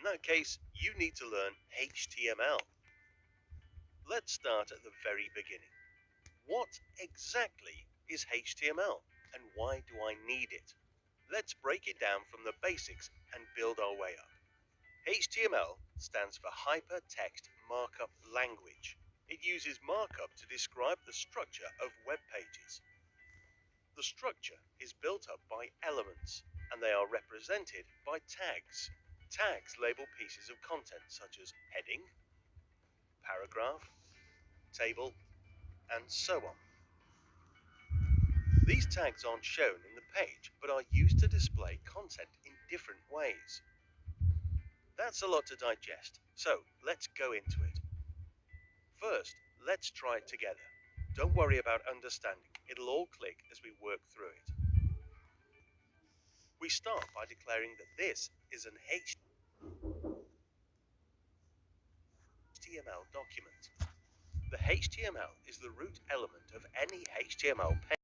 that case, you need to learn HTML. Let's start at the very beginning. What exactly is HTML and why do I need it? Let's break it down from the basics and build our way up. HTML stands for Hypertext Markup Language. It uses markup to describe the structure of web pages. The structure is built up by elements, and they are represented by tags. Tags label pieces of content such as heading, paragraph, table, and so on. These tags aren't shown in the page, but are used to display content in different ways. That's a lot to digest, so let's go into it. First, let's try it together. Don't worry about understanding, it'll all click as we work through it. We start by declaring that this is an HTML document. The HTML is the root element of any HTML page.